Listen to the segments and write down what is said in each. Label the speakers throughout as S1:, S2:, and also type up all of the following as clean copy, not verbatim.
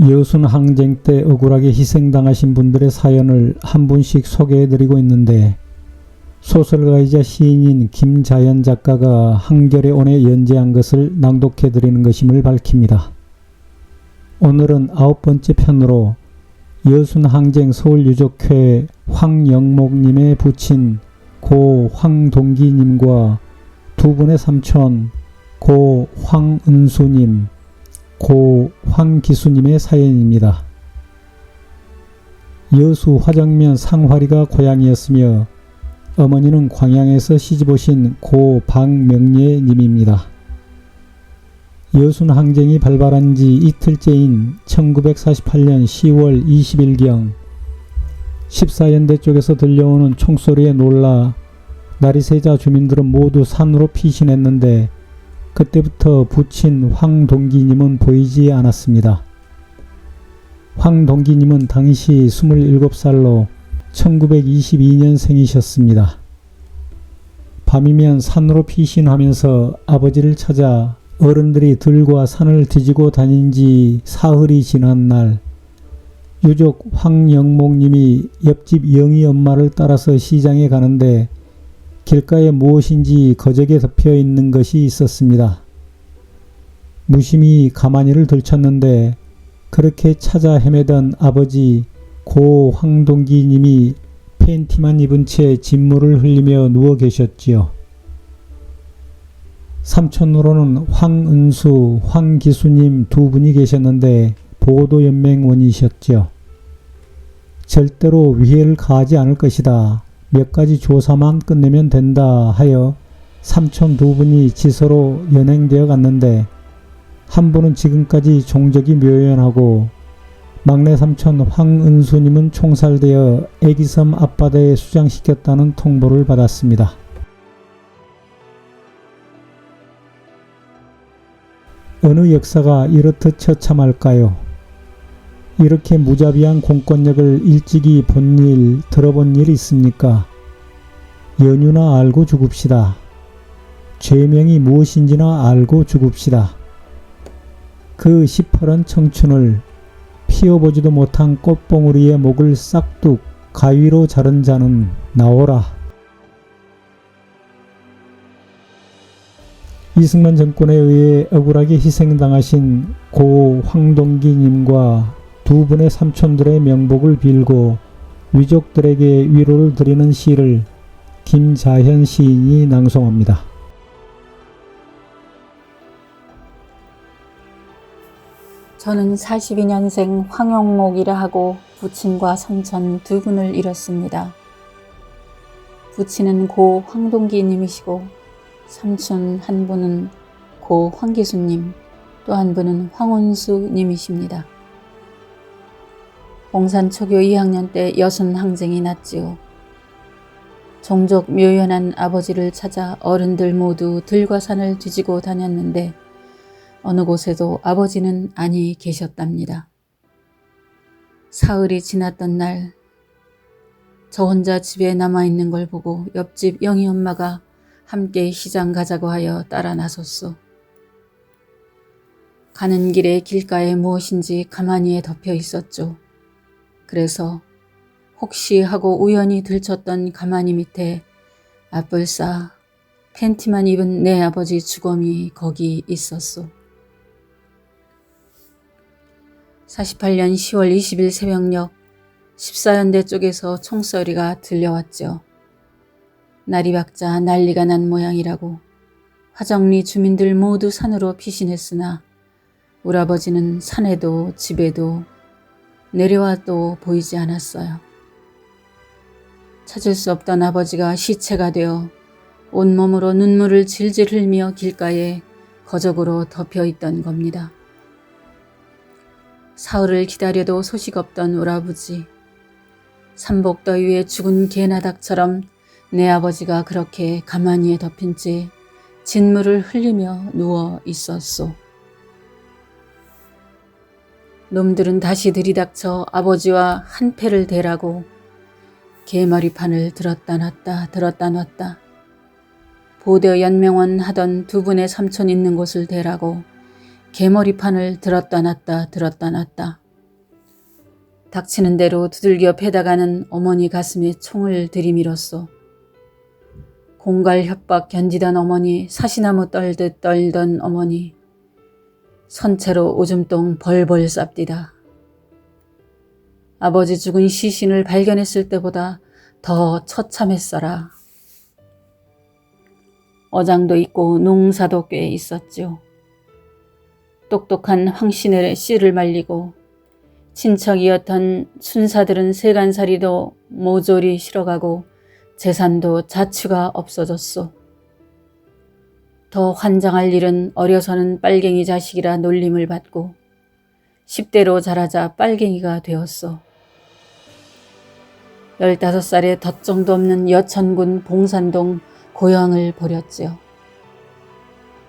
S1: 여순 항쟁 때 억울하게 희생당하신 분들의 사연을 한 분씩 소개해드리고 있는데, 소설가이자 시인인 김자연 작가가 한겨레 온에 연재한 것을 낭독해드리는 것임을 밝힙니다. 오늘은 9번째 편으로 여순 항쟁 서울유족회 황영목님의 부친 고 황동기님과 두 분의 삼촌 고 황은수님, 고 황기수님의 사연입니다. 여수 화정면 상화리가 고향이었으며 어머니는 광양에서 시집오신 고 박명예님입니다. 여순 항쟁이 발발한 지 이틀째인 1948년 10월 20일경 14연대 쪽에서 들려오는 총소리에 놀라 나리세자 주민들은 모두 산으로 피신했는데, 그때부터 부친 황동기님은 보이지 않았습니다. 황동기님은 당시 27살로 1922년생이셨습니다. 밤이면 산으로 피신하면서 아버지를 찾아 어른들이 들과 산을 뒤지고 다닌 지 사흘이 지난 날, 유족 황영목님이 옆집 영희 엄마를 따라서 시장에 가는데 길가에 무엇인지 거적에 덮여 있는 것이 있었습니다. 무심히 가마니를 들쳤는데 그렇게 찾아 헤매던 아버지 고 황동기님이 팬티만 입은 채 진물을 흘리며 누워 계셨지요. 삼촌으로는 황은수, 황기수님 두 분이 계셨는데 보도연맹원이셨죠. 절대로 위해를 가하지 않을 것이다. 몇 가지 조사만 끝내면 된다 하여 삼촌 두 분이 지서로 연행되어 갔는데, 한 분은 지금까지 종적이 묘연하고 막내 삼촌 황은수님은 총살되어 애기섬 앞바다에 수장시켰다는 통보를 받았습니다. 어느 역사가 이렇듯 처참할까요? 이렇게 무자비한 공권력을 일찍이 본 일, 들어본 일 있습니까? 연유나 알고 죽읍시다. 죄명이 무엇인지나 알고 죽읍시다. 그 시퍼런 청춘을 피워보지도 못한 꽃봉우리의 목을 싹둑 가위로 자른 자는 나오라. 이승만 정권에 의해 억울하게 희생당하신 고 황동기님과 두 분의 삼촌들의 명복을 빌고 위족들에게 위로를 드리는 시를 김자현 시인이 낭송합니다.
S2: 저는 42년생 황영목이라 하고 부친과 삼촌 두 분을 잃었습니다. 부친은 고 황동기님이시고 삼촌 한 분은 고 황기수님, 또 한 분은 황은수님이십니다. 봉산초교 2학년 때 여순 항쟁이 났지요. 종족 묘연한 아버지를 찾아 어른들 모두 들과 산을 뒤지고 다녔는데 어느 곳에도 아버지는 아니 계셨답니다. 사흘이 지났던 날, 저 혼자 집에 남아있는 걸 보고 옆집 영희 엄마가 함께 시장 가자고 하여 따라 나섰소. 가는 길에 길가에 무엇인지 가마니에 덮여 있었죠. 그래서 혹시 하고 우연히 들쳤던 가마니 밑에 앞불싸 팬티만 입은 내 아버지 주검이 거기 있었소. 48년 10월 20일 새벽녘 14연대 쪽에서 총소리가 들려왔죠. 날이 밝자 난리가 난 모양이라고. 화정리 주민들 모두 산으로 피신했으나 우리 아버지는 산에도 집에도 내려와도 보이지 않았어요. 찾을 수 없던 아버지가 시체가 되어 온몸으로 눈물을 질질 흘리며 길가에 거적으로 덮여 있던 겁니다. 사흘을 기다려도 소식 없던 우리 아버지. 삼복더위에 죽은 개나 닭처럼 내 아버지가 그렇게 가마니에 덮인 채 진물을 흘리며 누워 있었소. 놈들은 다시 들이닥쳐 아버지와 한패를 대라고 개머리판을 들었다 놨다 보대 연명원 하던 두 분의 삼촌 있는 곳을 대라고 개머리판을 들었다 놨다 닥치는 대로 두들겨 패다가는 어머니 가슴에 총을 들이밀었소. 공갈 협박 견디던 어머니, 사시나무 떨듯 떨던 어머니, 선체로 오줌똥 벌벌 쌉디다. 아버지 죽은 시신을 발견했을 때보다 더 처참했어라. 어장도 있고 농사도 꽤 있었지요. 똑똑한 황씨네 씨를 말리고 친척이었던 순사들은 세간살이도 모조리 실어가고 재산도 자취가 없어졌소. 더 환장할 일은 어려서는 빨갱이 자식이라 놀림을 받고 10대로 자라자 빨갱이가 되었소. 15살에 덧정도 없는 여천군 봉산동 고향을 버렸지요.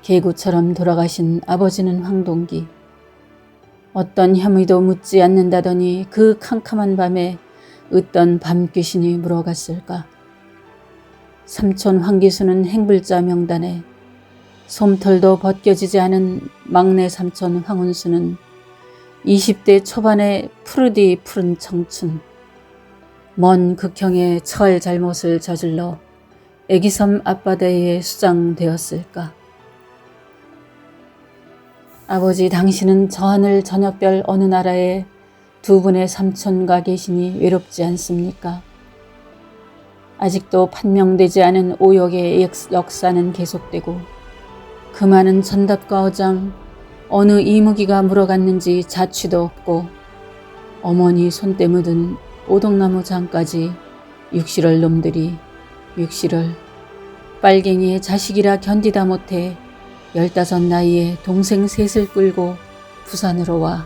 S2: 개구처럼 돌아가신 아버지는 황동기. 어떤 혐의도 묻지 않는다더니 그 캄캄한 밤에 어떤 밤귀신이 물어갔을까. 삼촌 황기수는 행불자 명단에, 솜털도 벗겨지지 않은 막내 삼촌 황운수는 20대 초반의 푸르디 푸른 청춘, 먼 극형의 처할 잘못을 저질러 애기섬 앞바다에 수장되었을까. 아버지, 당신은 저 하늘 저녁별 어느 나라에 두 분의 삼촌과 계시니 외롭지 않습니까? 아직도 판명되지 않은 오역의 역사는 계속되고 그 많은 전답과 어장, 어느 이무기가 물어갔는지 자취도 없고 어머니 손때 묻은 오동나무 장까지 6.7월 놈들이 6.7월 빨갱이의 자식이라 견디다 못해 15 나이에 동생 셋을 끌고 부산으로 와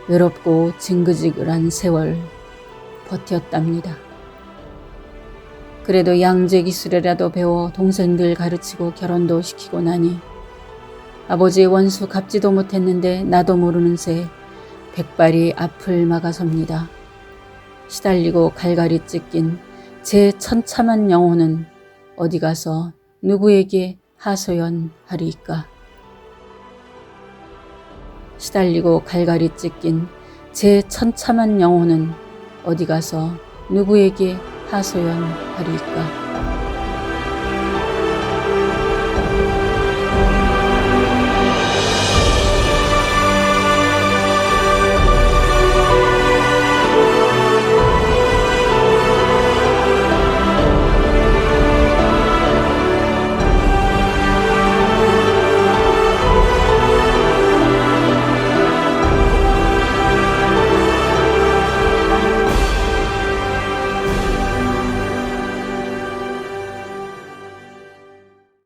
S2: 외롭고 징그지글한 세월 버텼답니다. 그래도 양재기술이라도 배워 동생들 가르치고 결혼도 시키고 나니 아버지의 원수 갚지도 못했는데 나도 모르는 새 백발이 앞을 막아섭니다. 시달리고 갈갈이 찢긴 제 천참한 영혼은 어디 가서 누구에게 하소연하리까. 시달리고 갈갈이 찢긴 제 천참한 영혼은 어디 가서 누구에게 하소연하리까.